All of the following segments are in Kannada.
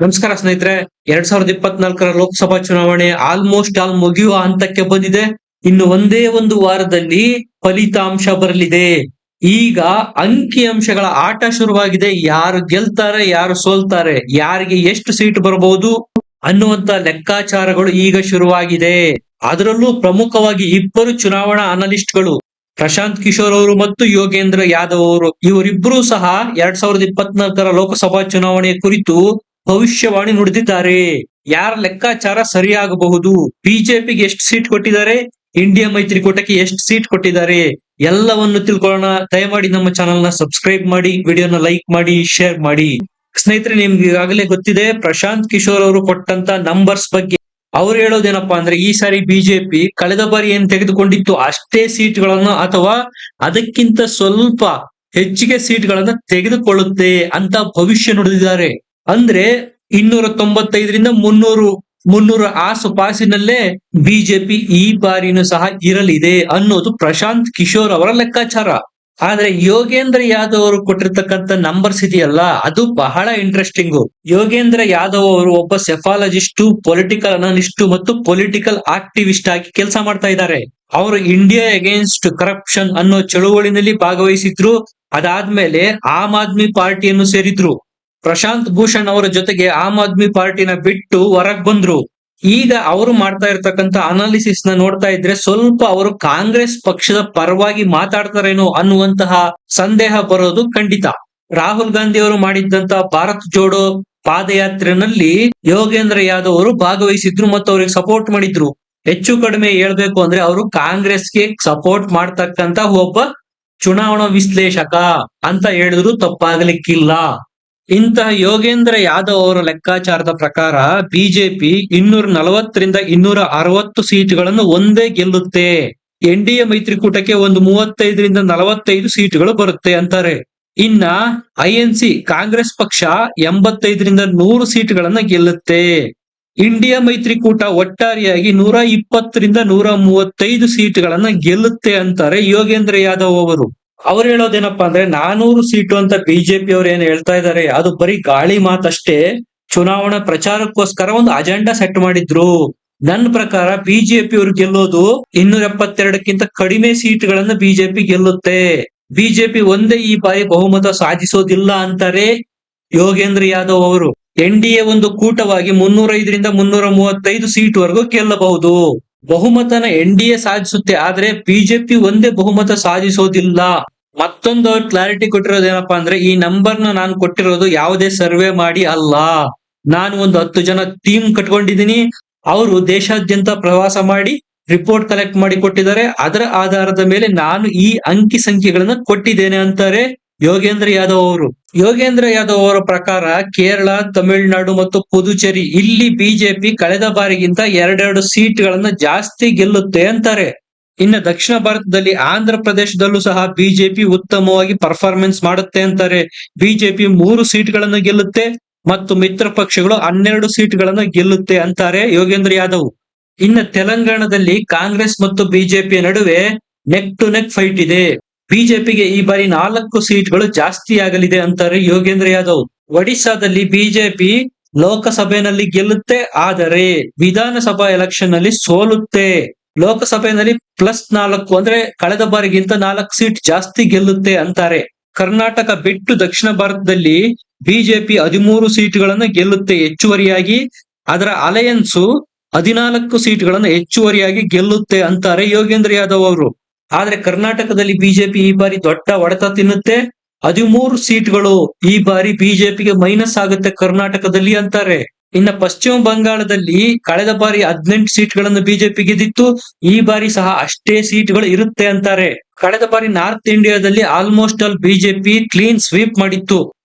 ನಮಸ್ಕಾರ ಸ್ನೇಹಿತರೆ. 2024ರ ಲೋಕಸಭಾ ಚುನಾವಣೆ ಆಲ್ಮೋಸ್ಟ್ ಮುಗಿಯುವ ಹಂತಕ್ಕೆ ಬಂದಿದೆ. ಇನ್ನು ಒಂದೇ ಒಂದು ವಾರದಲ್ಲಿ ಫಲಿತಾಂಶ ಬರಲಿದೆ. ಈಗ ಅಂಕಿ ಅಂಶಗಳ ಆಟ ಶುರುವಾಗಿದೆ. ಯಾರು ಗೆಲ್ತಾರೆ, ಯಾರು ಸೋಲ್ತಾರೆ, ಯಾರಿಗೆ ಎಷ್ಟು ಸೀಟ್ ಬರಬಹುದು ಅನ್ನುವಂತ ಲೆಕ್ಕಾಚಾರಗಳು ಈಗ ಶುರುವಾಗಿದೆ. ಅದರಲ್ಲೂ ಪ್ರಮುಖವಾಗಿ ಇಬ್ಬರು ಚುನಾವಣಾ ಅನಲಿಸ್ಟ್ಗಳು, ಪ್ರಶಾಂತ್ ಕಿಶೋರ್ ಅವರು ಮತ್ತು ಯೋಗೇಂದ್ರ ಯಾದವ್ ಅವರು, ಇವರಿಬ್ಬರೂ ಸಹ 2024ರ ಲೋಕಸಭಾ ಚುನಾವಣೆಯ ಕುರಿತು ಭವಿಷ್ಯವಾಣಿ ನುಡಿದಿದ್ದಾರೆ. ಯಾರ ಲೆಕ್ಕಾಚಾರ ಸರಿಯಾಗಬಹುದು, ಬಿಜೆಪಿಗೆ ಎಷ್ಟು ಸೀಟ್ ಕೊಟ್ಟಿದ್ದಾರೆ, ಇಂಡಿಯಾ ಮೈತ್ರಿಕೂಟಕ್ಕೆ ಎಷ್ಟು ಸೀಟ್ ಕೊಟ್ಟಿದ್ದಾರೆ, ಎಲ್ಲವನ್ನು ತಿಳ್ಕೊಳ್ಳೋಣ. ದಯಮಾಡಿ ನಮ್ಮ ಚಾನೆಲ್ ನ ಸಬ್ಸ್ಕ್ರೈಬ್ ಮಾಡಿ, ವಿಡಿಯೋನ ಲೈಕ್ ಮಾಡಿ, ಶೇರ್ ಮಾಡಿ. ಸ್ನೇಹಿತರೆ, ನಿಮ್ಗೆ ಈಗಾಗಲೇ ಗೊತ್ತಿದೆ ಪ್ರಶಾಂತ್ ಕಿಶೋರ್ ಅವರು ಕೊಟ್ಟಂತ ನಂಬರ್ಸ್ ಬಗ್ಗೆ. ಅವ್ರು ಹೇಳೋದೇನಪ್ಪಾ ಅಂದ್ರೆ, ಈ ಸಾರಿ ಬಿಜೆಪಿ ಕಳೆದ ಬಾರಿ ಏನ್ ತೆಗೆದುಕೊಂಡಿತ್ತು ಅಷ್ಟೇ ಸೀಟ್ಗಳನ್ನ ಅಥವಾ ಅದಕ್ಕಿಂತ ಸ್ವಲ್ಪ ಹೆಚ್ಚಿಗೆ ಸೀಟ್ಗಳನ್ನ ತೆಗೆದುಕೊಳ್ಳುತ್ತೆ ಅಂತ ಭವಿಷ್ಯ ನುಡಿದಿದ್ದಾರೆ. ಅಂದ್ರೆ 295ರಿಂದ 300 ಆಸುಪಾಸಿನಲ್ಲೇ ಬಿಜೆಪಿ ಈ ಬಾರಿನೂ ಸಹ ಇರಲಿದೆ ಅನ್ನೋದು ಪ್ರಶಾಂತ್ ಕಿಶೋರ್ ಅವರ ಲೆಕ್ಕಾಚಾರ. ಆದ್ರೆ ಯೋಗೇಂದ್ರ ಯಾದವ್ ಅವರು ಕೊಟ್ಟಿರ್ತಕ್ಕಂಥ ನಂಬರ್ಸ್ ಇದೆಯಲ್ಲ, ಅದು ಬಹಳ ಇಂಟ್ರೆಸ್ಟಿಂಗ್. ಯೋಗೇಂದ್ರ ಯಾದವ್ ಅವರು ಒಬ್ಬ ಸೆಫಾಲಜಿಸ್ಟ್, ಪೊಲಿಟಿಕಲ್ ಅನಲಿಸ್ಟ್ ಮತ್ತು ಪೊಲಿಟಿಕಲ್ ಆಕ್ಟಿವಿಸ್ಟ್ ಆಗಿ ಕೆಲಸ ಮಾಡ್ತಾ ಇದ್ದಾರೆ. ಅವರು ಇಂಡಿಯಾ ಅಗೇನ್ಸ್ಟ್ ಕರಪ್ಷನ್ ಅನ್ನೋ ಚಳುವಳಿನಲ್ಲಿ ಭಾಗವಹಿಸಿದ್ರು. ಅದಾದ್ಮೇಲೆ ಆಮ್ ಆದ್ಮಿ ಪಾರ್ಟಿಯನ್ನು ಸೇರಿದ್ರು. ಪ್ರಶಾಂತ್ ಭೂಷಣ್ ಅವರ ಜೊತೆಗೆ ಆಮ್ ಆದ್ಮಿ ಪಾರ್ಟಿನ ಬಿಟ್ಟು ಹೊರಗ್ ಬಂದ್ರು. ಈಗ ಅವರು ಮಾಡ್ತಾ ಇರ್ತಕ್ಕಂಥ ಅನಾಲಿಸಿಸ್ ನ ನೋಡ್ತಾ ಇದ್ರೆ ಸ್ವಲ್ಪ ಅವರು ಕಾಂಗ್ರೆಸ್ ಪಕ್ಷದ ಪರವಾಗಿ ಮಾತಾಡ್ತಾರೇನೋ ಅನ್ನುವಂತಹ ಸಂದೇಹ ಬರೋದು ಖಂಡಿತ. ರಾಹುಲ್ ಗಾಂಧಿ ಅವರು ಮಾಡಿದ್ದಂತ ಭಾರತ್ ಜೋಡೋ ಪಾದಯಾತ್ರೆನಲ್ಲಿ ಯೋಗೇಂದ್ರ ಯಾದವ್ ಅವರು ಭಾಗವಹಿಸಿದ್ರು ಮತ್ತು ಅವ್ರಿಗೆ ಸಪೋರ್ಟ್ ಮಾಡಿದ್ರು. ಹೆಚ್ಚು ಕಡಿಮೆ ಹೇಳ್ಬೇಕು ಅಂದ್ರೆ ಅವರು ಕಾಂಗ್ರೆಸ್ಗೆ ಸಪೋರ್ಟ್ ಮಾಡ್ತಕ್ಕಂತ ಒಬ್ಬ ಚುನಾವಣಾ ವಿಶ್ಲೇಷಕ ಅಂತ ಹೇಳಿದ್ರು ತಪ್ಪಾಗಲಿಕ್ಕಿಲ್ಲ. ಇಂತಹ ಯೋಗೇಂದ್ರ ಯಾದವ್ ಅವರ ಲೆಕ್ಕಾಚಾರದ ಪ್ರಕಾರ ಬಿಜೆಪಿ 240ರಿಂದ 260 ಸೀಟ್ಗಳನ್ನು ಒಂದೇ ಗೆಲ್ಲುತ್ತೆ. ಎನ್ಡಿಎ ಮೈತ್ರಿಕೂಟಕ್ಕೆ ಒಂದು 35ರಿಂದ 45 ಸೀಟ್ಗಳು ಬರುತ್ತೆ ಅಂತಾರೆ. ಇನ್ನ ಐಎನ್ಸಿ ಕಾಂಗ್ರೆಸ್ ಪಕ್ಷ 85ರಿಂದ 100 ಸೀಟ್ಗಳನ್ನ ಗೆಲ್ಲುತ್ತೆ. ಇಂಡಿಯಾ ಮೈತ್ರಿಕೂಟ ಒಟ್ಟಾರೆಯಾಗಿ 120ರಿಂದ 135 ಸೀಟ್ಗಳನ್ನ ಗೆಲ್ಲುತ್ತೆ ಅಂತಾರೆ ಯೋಗೇಂದ್ರ ಯಾದವ್ ಅವರು. ಅವ್ರು ಹೇಳೋದೇನಪ್ಪಾ ಅಂದ್ರೆ 400 ಸೀಟು ಅಂತ ಬಿಜೆಪಿ ಅವ್ರು ಏನ್ ಹೇಳ್ತಾ ಇದಾರೆ ಅದು ಬರೀ ಗಾಳಿ ಮಾತಷ್ಟೇ. ಚುನಾವಣಾ ಪ್ರಚಾರಕ್ಕೋಸ್ಕರ ಒಂದು ಅಜೆಂಡಾ ಸೆಟ್ ಮಾಡಿದ್ರು. ನನ್ನ ಪ್ರಕಾರ ಬಿಜೆಪಿ ಅವ್ರು ಗೆಲ್ಲೋದು 272ಕ್ಕಿಂತ ಕಡಿಮೆ ಸೀಟ್ಗಳನ್ನ ಬಿಜೆಪಿ ಗೆಲ್ಲುತ್ತೆ. ಬಿಜೆಪಿ ಒಂದೇ ಈ ಬಾರಿ ಬಹುಮತ ಸಾಧಿಸೋದಿಲ್ಲ ಅಂತಾರೆ ಯೋಗೇಂದ್ರ ಯಾದವ್ ಅವರು. ಎನ್ಡಿಎ ಒಂದು ಕೂಟವಾಗಿ 305ರಿಂದ 335 ಸೀಟ್ ವರೆಗೂ ಗೆಲ್ಲಬಹುದು. ಬಹುಮತನ ಎನ್ಡಿಎ ಸಾಧಿಸುತ್ತೆ, ಆದ್ರೆ ಬಿಜೆಪಿ ಒಂದೇ ಬಹುಮತ ಸಾಧಿಸೋದಿಲ್ಲ. ಮತ್ತೊಂದು ಅವ್ರು ಕ್ಲಾರಿಟಿ ಕೊಟ್ಟಿರೋದೇನಪ್ಪಾ ಅಂದ್ರೆ, ಈ ನಂಬರ್ನ ನಾನು ಕೊಟ್ಟಿರೋದು ಯಾವುದೇ ಸರ್ವೆ ಮಾಡಿ ಅಲ್ಲ. ನಾನು ಒಂದು 10 ಜನ ಟೀಮ್ ಕಟ್ಕೊಂಡಿದ್ದೀನಿ. ಅವರು ದೇಶಾದ್ಯಂತ ಪ್ರವಾಸ ಮಾಡಿ ರಿಪೋರ್ಟ್ ಕಲೆಕ್ಟ್ ಮಾಡಿ ಕೊಟ್ಟಿದ್ದಾರೆ. ಅದರ ಆಧಾರದ ಮೇಲೆ ನಾನು ಈ ಅಂಕಿ ಸಂಖ್ಯೆಗಳನ್ನ ಕೊಟ್ಟಿದ್ದೇನೆ ಅಂತಾರೆ ಯೋಗೇಂದ್ರ ಯಾದವ್ ಅವರು. ಯೋಗೇಂದ್ರ ಯಾದವ್ ಅವರ ಪ್ರಕಾರ ಕೇರಳ, ತಮಿಳುನಾಡು ಮತ್ತು ಪುದುಚೇರಿ ಇಲ್ಲಿ ಬಿಜೆಪಿ ಕಳೆದ ಬಾರಿಗಿಂತ 2 ಸೀಟ್ಗಳನ್ನ ಜಾಸ್ತಿ ಗೆಲ್ಲುತ್ತೆ ಅಂತಾರೆ. ಇನ್ನು ದಕ್ಷಿಣ ಭಾರತದಲ್ಲಿ ಆಂಧ್ರ ಪ್ರದೇಶದಲ್ಲೂ ಸಹ ಬಿಜೆಪಿ ಉತ್ತಮವಾಗಿ ಪರ್ಫಾರ್ಮೆನ್ಸ್ ಮಾಡುತ್ತೆ ಅಂತಾರೆ. ಬಿಜೆಪಿ 3 ಸೀಟ್ಗಳನ್ನ ಗೆಲ್ಲುತ್ತೆ ಮತ್ತು ಮಿತ್ರ ಪಕ್ಷಗಳು 12 ಸೀಟ್ಗಳನ್ನ ಗೆಲ್ಲುತ್ತೆ ಅಂತಾರೆ ಯೋಗೇಂದ್ರ ಯಾದವ್. ಇನ್ನು ತೆಲಂಗಾಣದಲ್ಲಿ ಕಾಂಗ್ರೆಸ್ ಮತ್ತು ಬಿಜೆಪಿಯ ನಡುವೆ ನೆಕ್ ಟು ನೆಕ್ ಫೈಟ್ ಇದೆ. ಬಿಜೆಪಿಗೆ ಈ ಬಾರಿ 4 ಸೀಟ್ಗಳು ಜಾಸ್ತಿ ಆಗಲಿದೆ ಅಂತಾರೆ ಯೋಗೇಂದ್ರ ಯಾದವ್. ಒಡಿಶಾದಲ್ಲಿ ಬಿಜೆಪಿ ಲೋಕಸಭೆಯಲ್ಲಿ ಗೆಲ್ಲುತ್ತೆ, ಆದರೆ ವಿಧಾನಸಭಾ ಎಲೆಕ್ಷನ್ ನಲ್ಲಿ ಸೋಲುತ್ತೆ. ಲೋಕಸಭೆಯಲ್ಲಿ +4 ಅಂದ್ರೆ ಕಳೆದ ಬಾರಿಗಿಂತ 4 ಸೀಟ್ ಜಾಸ್ತಿ ಗೆಲ್ಲುತ್ತೆ ಅಂತಾರೆ. ಕರ್ನಾಟಕ ಬಿಟ್ಟು ದಕ್ಷಿಣ ಭಾರತದಲ್ಲಿ ಬಿಜೆಪಿ 13 ಸೀಟ್ಗಳನ್ನ ಗೆಲ್ಲುತ್ತೆ ಹೆಚ್ಚುವರಿಯಾಗಿ. ಅದರ ಅಲಯನ್ಸ್ 14 ಸೀಟ್ಗಳನ್ನ ಹೆಚ್ಚುವರಿಯಾಗಿ ಗೆಲ್ಲುತ್ತೆ ಅಂತಾರೆ ಯೋಗೇಂದ್ರ ಯಾದವ್ ಅವರು. ಆದ್ರೆ ಕರ್ನಾಟಕದಲ್ಲಿ ಬಿಜೆಪಿ ಈ ಬಾರಿ ದೊಡ್ಡ ಹೊಡೆತ ತಿನ್ನುತ್ತೆ. 13 ಸೀಟ್ಗಳು ಈ ಬಾರಿ ಬಿಜೆಪಿಗೆ ಮೈನಸ್ ಆಗುತ್ತೆ ಕರ್ನಾಟಕದಲ್ಲಿ ಅಂತಾರೆ. ಇನ್ನ ಪಶ್ಚಿಮ ಬಂಗಾಳದಲ್ಲಿ ಕಳೆದ ಬಾರಿ 18 ಸೀಟ್ಗಳನ್ನು ಬಿಜೆಪಿ ಗೆದ್ದಿತ್ತು. ಈ ಬಾರಿ ಸಹ ಅಷ್ಟೇ ಸೀಟ್ಗಳು ಇರುತ್ತೆ ಅಂತಾರೆ. ಕಳೆದ ಬಾರಿ ನಾರ್ತ್ ಇಂಡಿಯಾದಲ್ಲಿ almost all BJP clean sweep ಮಾಡಿತ್ತು.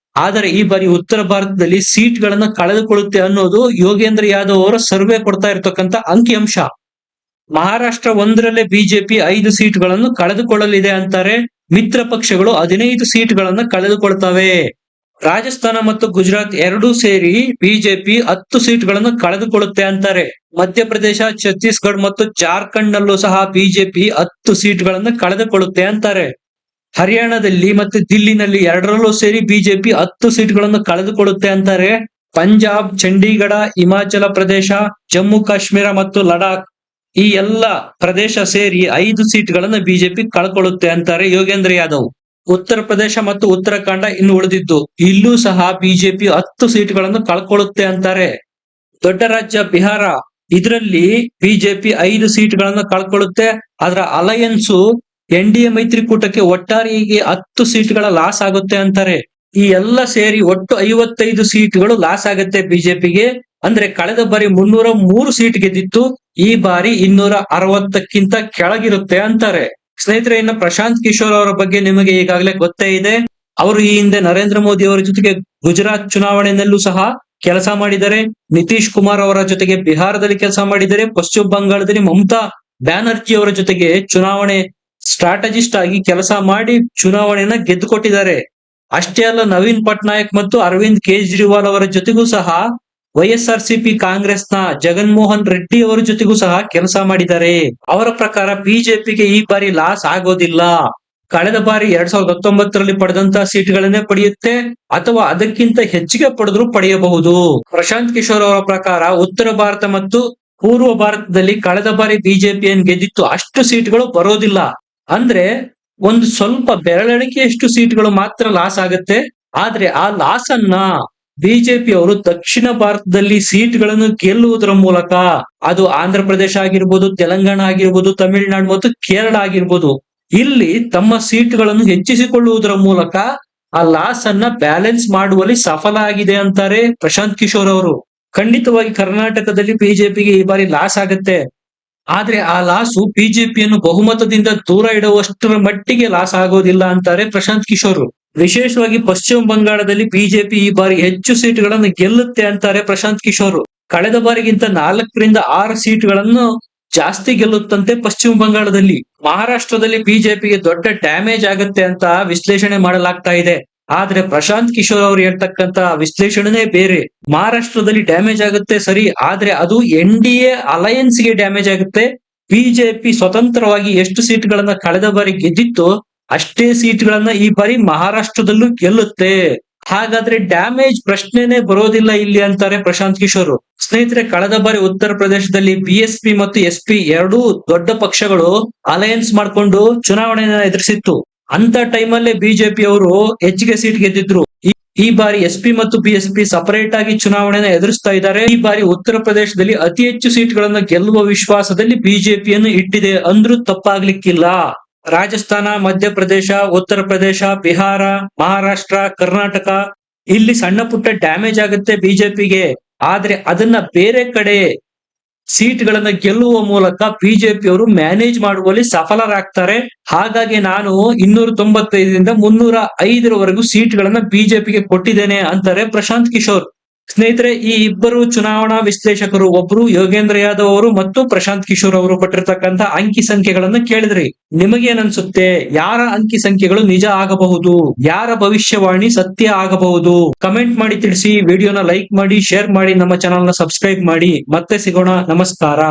ಆದರೆ ಈ ಬಾರಿ ಉತ್ತರ ಭಾರತದಲ್ಲಿ ಸೀಟ್ಗಳನ್ನ ಕಳೆದುಕೊಳ್ಳುತ್ತೆ ಅನ್ನೋದು ಯೋಗೇಂದ್ರ ಯಾದವ್ ಅವರ ಸರ್ವೆ ಕೊಡ್ತಾ ಇರ್ತಕ್ಕಂಥ ಅಂಕಿಅಂಶ. ಮಹಾರಾಷ್ಟ್ರ ಒಂದರಲ್ಲೇ ಬಿಜೆಪಿ 5 ಸೀಟ್ಗಳನ್ನು ಕಳೆದುಕೊಳ್ಳಲಿದೆ ಅಂತಾರೆ. ಮಿತ್ರ ಪಕ್ಷಗಳು 15 ಸೀಟ್ಗಳನ್ನ ಕಳೆದುಕೊಳ್ತವೆ. ರಾಜಸ್ಥಾನ ಮತ್ತು ಗುಜರಾತ್ ಎರಡೂ ಸೇರಿ ಬಿಜೆಪಿ 10 ಸೀಟ್ಗಳನ್ನು ಕಳೆದುಕೊಳ್ಳುತ್ತೆ ಅಂತಾರೆ. ಮಧ್ಯಪ್ರದೇಶ, ಛತ್ತೀಸ್ಗಢ ಮತ್ತು ಜಾರ್ಖಂಡ್ ನಲ್ಲೂ ಸಹ ಬಿಜೆಪಿ 10 ಸೀಟ್ಗಳನ್ನು ಕಳೆದುಕೊಳ್ಳುತ್ತೆ ಅಂತಾರೆ. ಹರಿಯಾಣದಲ್ಲಿ ಮತ್ತು ದಿಲ್ಲಿನಲ್ಲಿ ಎರಡರಲ್ಲೂ ಸೇರಿ ಬಿಜೆಪಿ 10 ಸೀಟ್ಗಳನ್ನು ಕಳೆದುಕೊಳ್ಳುತ್ತೆ ಅಂತಾರೆ. ಪಂಜಾಬ್, ಚಂಡೀಗಢ, ಹಿಮಾಚಲ ಪ್ರದೇಶ, ಜಮ್ಮು ಕಾಶ್ಮೀರ ಮತ್ತು ಲಡಾಖ್ ಈ ಎಲ್ಲ ಪ್ರದೇಶ ಸೇರಿ 5 ಸೀಟ್ಗಳನ್ನು ಬಿಜೆಪಿ ಕಳ್ಕೊಳ್ಳುತ್ತೆ ಅಂತಾರೆ ಯೋಗೇಂದ್ರ ಯಾದವ್. ಉತ್ತರ ಪ್ರದೇಶ ಮತ್ತು ಉತ್ತರಾಖಂಡ ಇನ್ನು ಉಳಿದಿದ್ದು, ಇಲ್ಲೂ ಸಹ ಬಿಜೆಪಿ 10 ಸೀಟ್ಗಳನ್ನು ಕಳ್ಕೊಳ್ಳುತ್ತೆ ಅಂತಾರೆ. ದೊಡ್ಡ ರಾಜ್ಯ ಬಿಹಾರ, ಇದರಲ್ಲಿ ಬಿಜೆಪಿ 5 ಸೀಟ್ಗಳನ್ನು ಕಳ್ಕೊಳ್ಳುತ್ತೆ. ಅದರ ಅಲಯನ್ಸ್ ಎನ್ಡಿಎ ಮೈತ್ರಿಕೂಟಕ್ಕೆ ಒಟ್ಟಾರೆಯಾಗಿ 10 ಸೀಟ್ಗಳ ಲಾಸ್ ಆಗುತ್ತೆ ಅಂತಾರೆ. ಈ ಎಲ್ಲ ಸೇರಿ ಒಟ್ಟು 55 ಸೀಟ್ಗಳು ಲಾಸ್ ಆಗುತ್ತೆ ಬಿಜೆಪಿಗೆ. ಅಂದ್ರೆ ಕಳೆದ ಬಾರಿ 303 ಸೀಟ್ ಗೆದ್ದಿತ್ತು, ಈ ಬಾರಿ 260ಕ್ಕಿಂತ ಕೆಳಗಿರುತ್ತೆ ಅಂತಾರೆ. ಸ್ನೇಹಿತರೆ, ಇನ್ನು ಪ್ರಶಾಂತ್ ಕಿಶೋರ್ ಅವರ ಬಗ್ಗೆ ನಿಮಗೆ ಈಗಾಗಲೇ ಗೊತ್ತೇ ಇದೆ. ಅವರು ಈ ಹಿಂದೆ ನರೇಂದ್ರ ಮೋದಿ ಅವರ ಜೊತೆಗೆ ಗುಜರಾತ್ ಚುನಾವಣೆಯಲ್ಲೂ ಸಹ ಕೆಲಸ ಮಾಡಿದ್ದಾರೆ. ನಿತೀಶ್ ಕುಮಾರ್ ಅವರ ಜೊತೆಗೆ ಬಿಹಾರದಲ್ಲಿ ಕೆಲಸ ಮಾಡಿದ್ದಾರೆ. ಪಶ್ಚಿಮ ಬಂಗಾಳದಲ್ಲಿ ಮಮತಾ ಬ್ಯಾನರ್ಜಿ ಅವರ ಜೊತೆಗೆ ಚುನಾವಣೆ ಸ್ಟ್ರಾಟಜಿಸ್ಟ್ ಆಗಿ ಕೆಲಸ ಮಾಡಿ ಚುನಾವಣೆಯನ್ನ ಗೆದ್ದುಕೊಟ್ಟಿದ್ದಾರೆ. ಅಷ್ಟೇ ಅಲ್ಲ, ನವೀನ್ ಪಟ್ನಾಯಕ್ ಮತ್ತು ಅರವಿಂದ್ ಕೇಜ್ರಿವಾಲ್ ಅವರ ಜೊತೆಗೂ ಸಹ ವೈಎಸ್ಆರ್ಸಿಪಿ ಕಾಂಗ್ರೆಸ್ನ ಜಗನ್ಮೋಹನ್ ರೆಡ್ಡಿ ಅವರ ಜೊತೆಗೂ ಸಹ ಕೆಲಸ ಮಾಡಿದ್ದಾರೆ. ಅವರ ಪ್ರಕಾರ ಬಿಜೆಪಿಗೆ ಈ ಬಾರಿ ಲಾಸ್ ಆಗೋದಿಲ್ಲ. ಕಳೆದ ಬಾರಿ 2019ರಲ್ಲಿ ಪಡೆದಂತಹ ಸೀಟ್ಗಳನ್ನೇ ಪಡೆಯುತ್ತೆ ಅಥವಾ ಅದಕ್ಕಿಂತ ಹೆಚ್ಚಿಗೆ ಪಡೆದ್ರು ಪಡೆಯಬಹುದು. ಪ್ರಶಾಂತ್ ಕಿಶೋರ್ ಅವರ ಪ್ರಕಾರ ಉತ್ತರ ಭಾರತ ಮತ್ತು ಪೂರ್ವ ಭಾರತದಲ್ಲಿ ಕಳೆದ ಬಾರಿ ಬಿಜೆಪಿ ಏನ್ ಗೆದ್ದಿತ್ತು ಅಷ್ಟು ಸೀಟ್ಗಳು ಬರೋದಿಲ್ಲ. ಅಂದ್ರೆ ಒಂದು ಸ್ವಲ್ಪ ಬೆರಳೆಣಿಕೆಯಷ್ಟು ಸೀಟ್ಗಳು ಮಾತ್ರ ಲಾಸ್ ಆಗುತ್ತೆ. ಆದ್ರೆ ಆ ಲಾಸ್ ಅನ್ನ ಬಿಜೆಪಿ ಅವರು ದಕ್ಷಿಣ ಭಾರತದಲ್ಲಿ ಸೀಟ್ಗಳನ್ನು ಗೆಲ್ಲುವುದರ ಮೂಲಕ, ಅದು ಆಂಧ್ರ ಪ್ರದೇಶ ಆಗಿರ್ಬೋದು, ತೆಲಂಗಾಣ ಆಗಿರ್ಬೋದು, ತಮಿಳುನಾಡು ಮತ್ತು ಕೇರಳ ಆಗಿರ್ಬೋದು, ಇಲ್ಲಿ ತಮ್ಮ ಸೀಟ್ಗಳನ್ನು ಹೆಚ್ಚಿಸಿಕೊಳ್ಳುವುದರ ಮೂಲಕ ಆ ಲಾಸ್ ಅನ್ನ ಬ್ಯಾಲೆನ್ಸ್ ಮಾಡುವಲ್ಲಿ ಸಫಲ ಆಗಿದೆ ಅಂತಾರೆ ಪ್ರಶಾಂತ್ ಕಿಶೋರ್ ಅವರು. ಖಂಡಿತವಾಗಿ ಕರ್ನಾಟಕದಲ್ಲಿ ಬಿಜೆಪಿಗೆ ಈ ಬಾರಿ ಲಾಸ್ ಆಗುತ್ತೆ. ಆದ್ರೆ ಆ ಲಾಸು ಬಿಜೆಪಿಯನ್ನು ಬಹುಮತದಿಂದ ದೂರ ಇಡುವಷ್ಟರ ಮಟ್ಟಿಗೆ ಲಾಸ್ ಆಗೋದಿಲ್ಲ ಅಂತಾರೆ ಪ್ರಶಾಂತ್ ಕಿಶೋರ್. ವಿಶೇಷವಾಗಿ ಪಶ್ಚಿಮ ಬಂಗಾಳದಲ್ಲಿ ಬಿಜೆಪಿ ಈ ಬಾರಿ ಹೆಚ್ಚು ಸೀಟ್ಗಳನ್ನು ಗೆಲ್ಲುತ್ತೆ ಅಂತಾರೆ ಪ್ರಶಾಂತ್ ಕಿಶೋರ್. ಕಳೆದ ಬಾರಿಗಿಂತ 4ರಿಂದ 6 ಸೀಟ್ಗಳನ್ನು ಜಾಸ್ತಿ ಗೆಲ್ಲುತ್ತಂತೆ ಪಶ್ಚಿಮ ಬಂಗಾಳದಲ್ಲಿ. ಮಹಾರಾಷ್ಟ್ರದಲ್ಲಿ ಬಿಜೆಪಿಗೆ ದೊಡ್ಡ ಡ್ಯಾಮೇಜ್ ಆಗುತ್ತೆ ಅಂತ ವಿಶ್ಲೇಷಣೆ ಮಾಡಲಾಗ್ತಾ ಇದೆ. ಆದ್ರೆ ಪ್ರಶಾಂತ್ ಕಿಶೋರ್ ಅವರು ಹೇಳ್ತಕ್ಕಂತ ವಿಶ್ಲೇಷಣೆನೇ ಬೇರೆ. ಮಹಾರಾಷ್ಟ್ರದಲ್ಲಿ ಡ್ಯಾಮೇಜ್ ಆಗುತ್ತೆ ಸರಿ, ಆದ್ರೆ ಅದು ಎನ್ಡಿಎ ಅಲಯನ್ಸ್ ಗೆ ಡ್ಯಾಮೇಜ್ ಆಗುತ್ತೆ. ಬಿಜೆಪಿ ಸ್ವತಂತ್ರವಾಗಿ ಎಷ್ಟು ಸೀಟ್ಗಳನ್ನ ಕಳೆದ ಬಾರಿ ಗೆದ್ದಿತ್ತು ಅಷ್ಟೇ ಸೀಟ್ಗಳನ್ನ ಈ ಬಾರಿ ಮಹಾರಾಷ್ಟ್ರದಲ್ಲೂ ಗೆಲ್ಲುತ್ತೆ. ಹಾಗಾದ್ರೆ ಡ್ಯಾಮೇಜ್ ಪ್ರಶ್ನೆನೇ ಬರೋದಿಲ್ಲ ಇಲ್ಲಿ ಅಂತಾರೆ ಪ್ರಶಾಂತ್ ಕಿಶೋರ್. ಸ್ನೇಹಿತರೆ, ಕಳೆದ ಬಾರಿ ಉತ್ತರ ಪ್ರದೇಶದಲ್ಲಿ ಬಿಎಸ್ಪಿ ಮತ್ತು ಎಸ್ಪಿ ಎರಡೂ ದೊಡ್ಡ ಪಕ್ಷಗಳು ಅಲಯನ್ಸ್ ಮಾಡಿಕೊಂಡು ಚುನಾವಣೆಯನ್ನ ಎದುರಿಸಿತ್ತು. ಅಂತ ಟೈಮಲ್ಲೇ ಬಿಜೆಪಿ ಅವರು ಹೆಚ್ಚಿಗೆ ಸೀಟ್ ಗೆದ್ದಿದ್ರು. ಈ ಬಾರಿ ಎಸ್ಪಿ ಮತ್ತು ಬಿಎಸ್ಪಿ ಸಪರೇಟ್ ಆಗಿ ಚುನಾವಣೆಯನ್ನು ಎದುರಿಸ್ತಾ ಇದ್ದಾರೆ. ಈ ಬಾರಿ ಉತ್ತರ ಪ್ರದೇಶದಲ್ಲಿ ಅತಿ ಹೆಚ್ಚು ಸೀಟ್ಗಳನ್ನು ಗೆಲ್ಲುವ ವಿಶ್ವಾಸದಲ್ಲಿ ಬಿಜೆಪಿಯನ್ನು ಇಟ್ಟಿದೆ ಅಂದ್ರೂ ತಪ್ಪಾಗ್ಲಿಕ್ಕಿಲ್ಲ. ರಾಜಸ್ಥಾನ, ಮಧ್ಯಪ್ರದೇಶ, ಉತ್ತರ ಪ್ರದೇಶ, ಬಿಹಾರ, ಮಹಾರಾಷ್ಟ್ರ, ಕರ್ನಾಟಕ ಇಲ್ಲಿ ಸಣ್ಣ ಪುಟ್ಟ ಡ್ಯಾಮೇಜ್ ಆಗುತ್ತೆ ಬಿಜೆಪಿಗೆ. ಆದ್ರೆ ಅದನ್ನ ಬೇರೆ ಕಡೆ ಸೀಟ್ಗಳನ್ನ ಗೆಲ್ಲುವ ಮೂಲಕ ಬಿಜೆಪಿಯವರು ಮ್ಯಾನೇಜ್ ಮಾಡುವಲ್ಲಿ ಸಫಲರಾಗ್ತಾರೆ. ಹಾಗಾಗಿ ನಾನು 295ರಿಂದ 305ರವರೆಗೂ ಸೀಟ್ಗಳನ್ನ ಬಿಜೆಪಿಗೆ ಕೊಟ್ಟಿದ್ದೇನೆ ಅಂತಾರೆ ಪ್ರಶಾಂತ್ ಕಿಶೋರ್. ಸ್ನೇಹಿತರೆ, ಈ ಇಬ್ಬರು ಚುನಾವಣಾ ವಿಶ್ಲೇಷಕರು, ಒಬ್ರು ಯೋಗೇಂದ್ರ ಯಾದವ್ ಅವರು ಮತ್ತು ಪ್ರಶಾಂತ್ ಕಿಶೋರ್ ಅವರು ಕೊಟ್ಟಿರ್ತಕ್ಕಂಥ ಅಂಕಿ ಸಂಖ್ಯೆಗಳನ್ನು ಕೇಳಿದ್ರಿ. ನಿಮಗೇನನ್ಸುತ್ತೆ? ಯಾರ ಅಂಕಿ ಸಂಖ್ಯೆಗಳು ನಿಜ ಆಗಬಹುದು? ಯಾರ ಭವಿಷ್ಯವಾಣಿ ಸತ್ಯ ಆಗಬಹುದು? ಕಮೆಂಟ್ ಮಾಡಿ ತಿಳಿಸಿ. ವಿಡಿಯೋನ ಲೈಕ್ ಮಾಡಿ, ಶೇರ್ ಮಾಡಿ, ನಮ್ಮ ಚಾನೆಲ್ ನ ಸಬ್ಸ್ಕ್ರೈಬ್ ಮಾಡಿ. ಮತ್ತೆ ಸಿಗೋಣ. ನಮಸ್ಕಾರ.